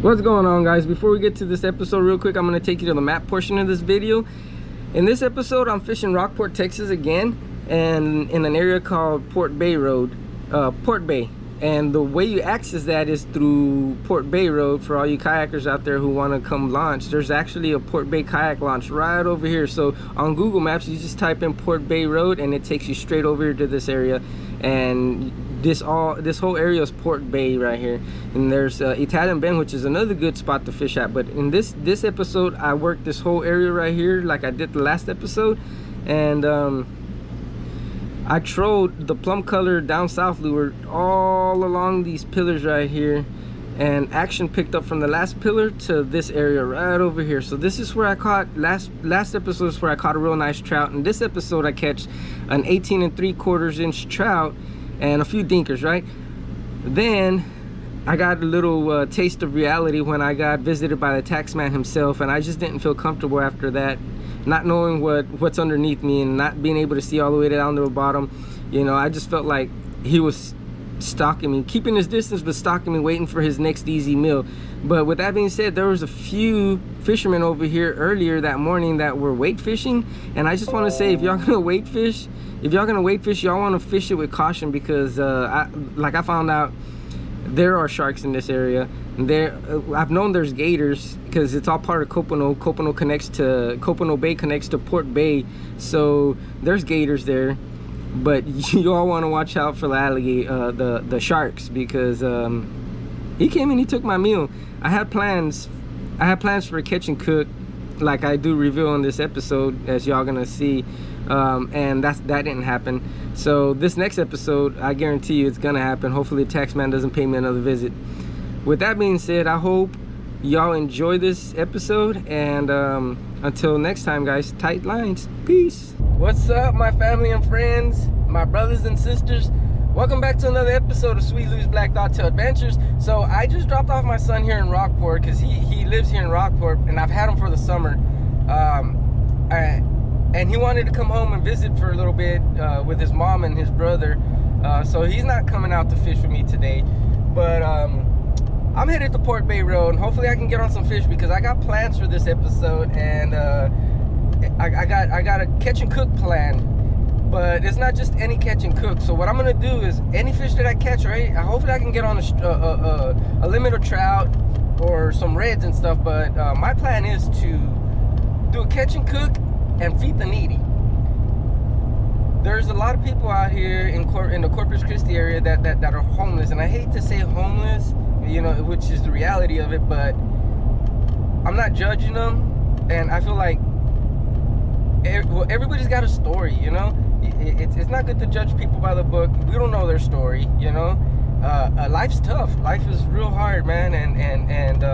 What's going on, guys? Before we get to this episode real quick, I'm going to take you to the map portion of this video. In this episode, I'm fishing Rockport, Texas again, and in an area called Port Bay Road, Port Bay. And the way you access that is through Port Bay Road. For all you kayakers out there who want to come launch, there's actually a Port Bay kayak launch right over here. So on Google Maps, you just type in Port Bay Road and it takes you straight over here to this area. And this whole area is Port Bay right here. And there's Italian Bend, which is another good spot to fish at. But in this episode, I worked this whole area right here like I did the last episode. And I trolled the plum color down south lure all along these pillars right here, and action picked up from the last pillar to this area right over here. So this is where I caught last episode is where I caught a real nice trout. In this episode I catch an 18 3/4 inch trout and a few dinkers, right? Then I got a little taste of reality when I got visited by the tax man himself, and I just didn't feel comfortable after that, not knowing what's underneath me and not being able to see all the way down to the bottom. You know, I just felt like he was stalking me, keeping his distance but stalking me, waiting for his next easy meal. But with that being said, there was a few fishermen over here earlier that morning that were weight fishing, and I just want to say, if y'all gonna weight fish, y'all want to fish it with caution, because I found out there are sharks in this area. I've known there's gators because it's all part of Copano. Copano Bay connects to Port Bay, so there's gators there. But you all want to watch out for the alligator, the sharks, because he came and he took my meal. I had plans for a catch and cook, like I do reveal in this episode, as y'all gonna see. And that didn't happen. So this next episode, I guarantee you it's gonna happen. Hopefully the tax man doesn't pay me another visit. With that being said, I hope y'all enjoy this episode, and until next time, guys, tight lines. Peace. What's up, my family and friends, my brothers and sisters? Welcome back to another episode of Sweet Lou's Black Dogtail Adventures. So I just dropped off my son here in Rockport, because he lives here in Rockport, and I've had him for the summer. And he wanted to come home and visit for a little bit with his mom and his brother. So he's not coming out to fish with me today. But I'm headed to Port Bay Road. Hopefully I can get on some fish, because I got plans for this episode. And I got a catch and cook plan. But it's not just any catch and cook. So what I'm going to do is, any fish that I catch, right, hopefully I can get on a limit of trout or some reds and stuff. But my plan is to do a catch and cook and feed the needy. There's a lot of people out here in the Corpus Christi area that are homeless, and I hate to say homeless, you know, which is the reality of it, but I'm not judging them. And I feel like everybody's got a story, you know. It's not good to judge people by the book. We don't know their story, you know. Life's tough. Life is real hard, man. And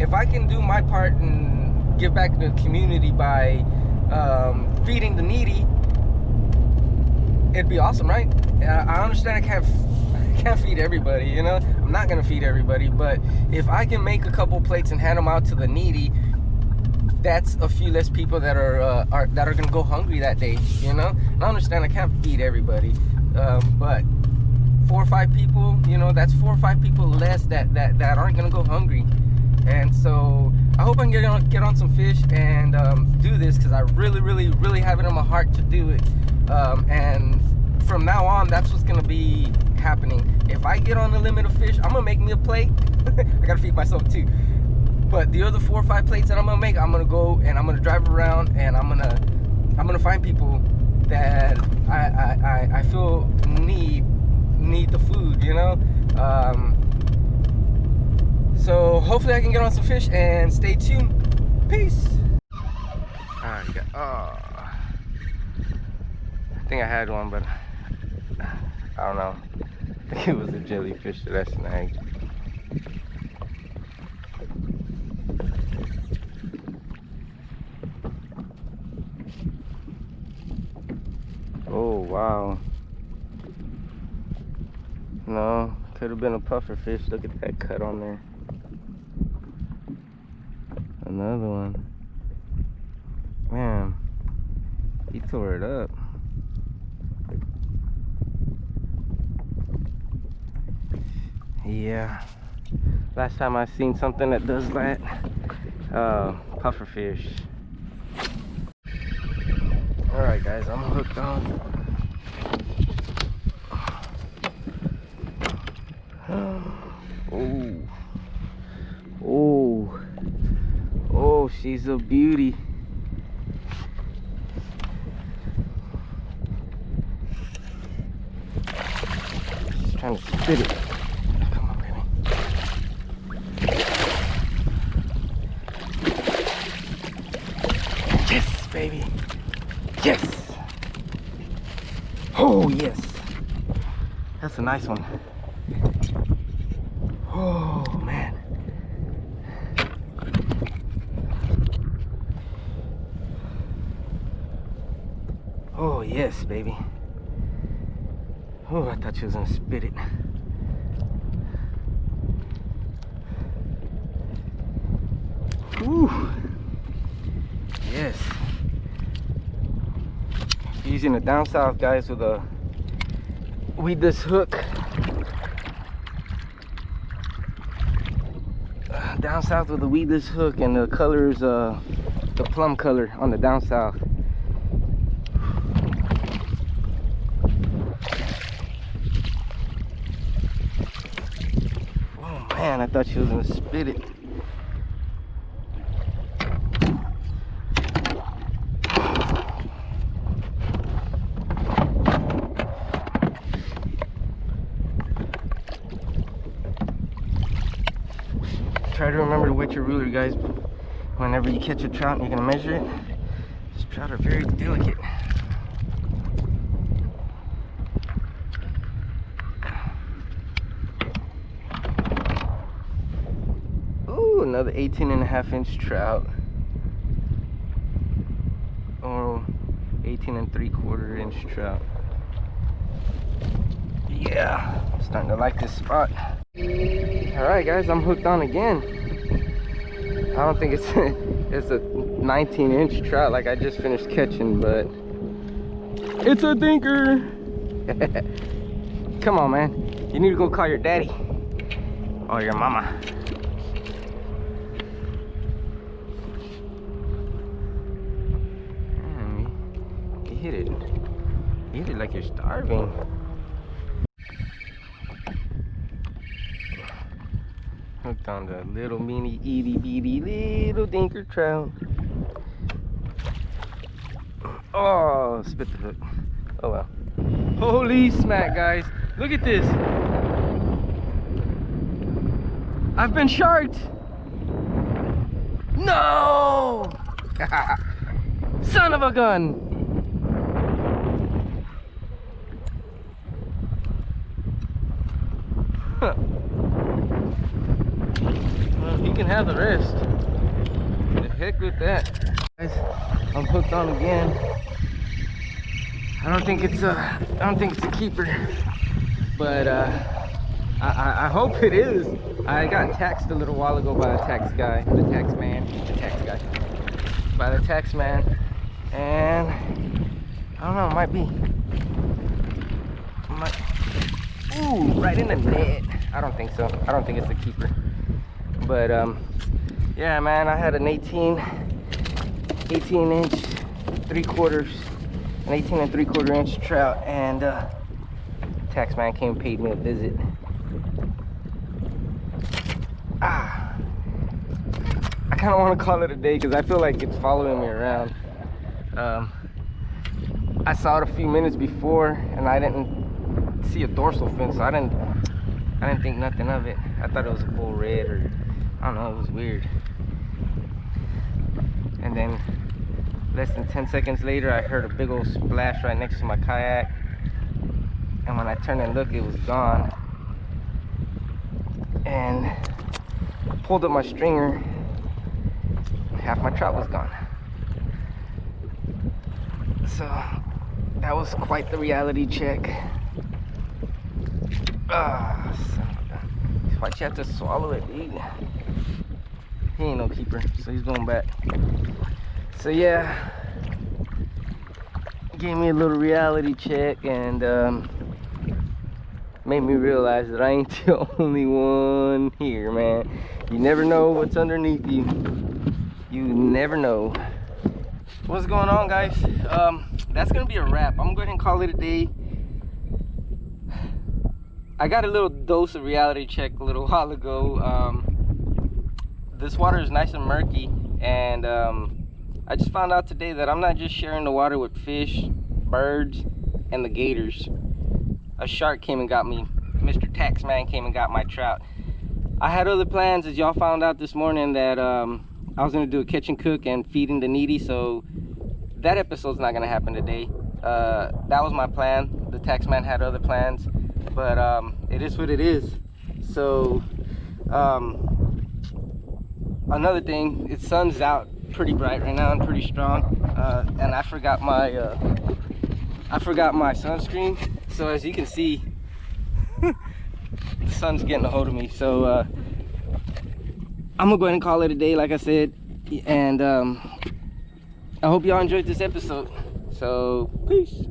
if I can do my part and give back to the community by feeding the needy, it'd be awesome, right? I understand I can't feed everybody, you know. I'm not gonna feed everybody, but if I can make a couple plates and hand them out to the needy, that's a few less people that are gonna go hungry that day, you know. And I understand I can't feed everybody, but 4 or 5 people, you know, that's 4 or 5 people less that aren't gonna go hungry. And so I hope I can get on some fish and do this, because I really have it in my heart to do it. And from now on, that's what's gonna be happening. If I get on the limit of fish, I'm gonna make me a plate. I gotta feed myself too. But the other 4 or 5 plates that I'm gonna make, I'm gonna go and I'm gonna drive around, and I'm gonna find people that I feel need the food, you know. So hopefully I can get on some fish, and stay tuned. Peace. Alright, I think I had one, but I don't know. I think it was a jellyfish that I snagged. Oh wow. No, could have been a puffer fish. Look at that cut on there. Another one. Man, he tore it up. Yeah, Last time I seen something that does that, pufferfish. All right, guys, I'm hooked on. Oh, oh, oh, she's a beauty. She's trying to spit it. Come on, baby. Yes, baby. Yes. Oh, yes. That's a nice one. Oh, man. Oh, yes, baby. Oh, I thought she was gonna spit it. Ooh. Yes. Using a down south, guys, with a weedless hook. Down south with a weedless hook, and the color is the plum color on the down south. Oh man, I thought she was gonna spit it. Try to remember to wet your ruler, guys, whenever you catch a trout and you're gonna measure it. These trout are very delicate. Ooh, another 18.5-inch trout. Or 18.75-inch trout. Yeah, I'm starting to like this spot. Alright, guys, I'm hooked on again. I don't think it's it's a 19-inch trout like I just finished catching, but it's a thinker. Come on, man, you need to go call your daddy or your mama. Man, you hit it like you're starving. Hooked on the little mini itty bitty little dinker trout. Oh, spit the hook. Oh well. Holy smack, guys. Look at this. I've been sharked. No! Son of a gun. Huh. Well, he can have the rest. The heck with that. Guys, I'm hooked on again. I don't think it's a keeper, but I hope it is. I got taxed a little while ago by the tax man, and I don't know, it might be. Ooh, right in the net. I don't think so. I don't think it's a keeper. But yeah, man, I had an 18 inch 3/4, an 18 3/4 inch trout, and tax man came and paid me a visit. I kind of want to call it a day because I feel like it's following me around. I saw it a few minutes before and I didn't see a dorsal fin, so I didn't think nothing of it. I thought it was a bull red, or I don't know, it was weird. And then less than 10 seconds later, I heard a big old splash right next to my kayak, and when I turned and looked, it was gone. And I pulled up my stringer, half my trout was gone. So that was quite the reality check. Son of a gun. Why'd you have to swallow it, dude? He ain't no keeper, so he's going back. So yeah, gave me a little reality check, and made me realize that I ain't the only one here, man. You never know what's underneath you. You never know. What's going on, guys? That's gonna be a wrap. I'm going to call it a day. I got a little dose of reality check a little while ago. This water is nice and murky, and I just found out today that I'm not just sharing the water with fish, birds, and the gators. A shark came and got me. Mr. Taxman came and got my trout. I had other plans, as y'all found out this morning, that I was gonna do a catch and cook and feeding the needy, so that episode's not gonna happen today. That was my plan. The Taxman had other plans, but it is what it is. So another thing, the sun's out pretty bright right now and pretty strong, and I forgot my sunscreen. So as you can see, the sun's getting a hold of me. So I'm gonna go ahead and call it a day, like I said, and I hope y'all enjoyed this episode. So peace.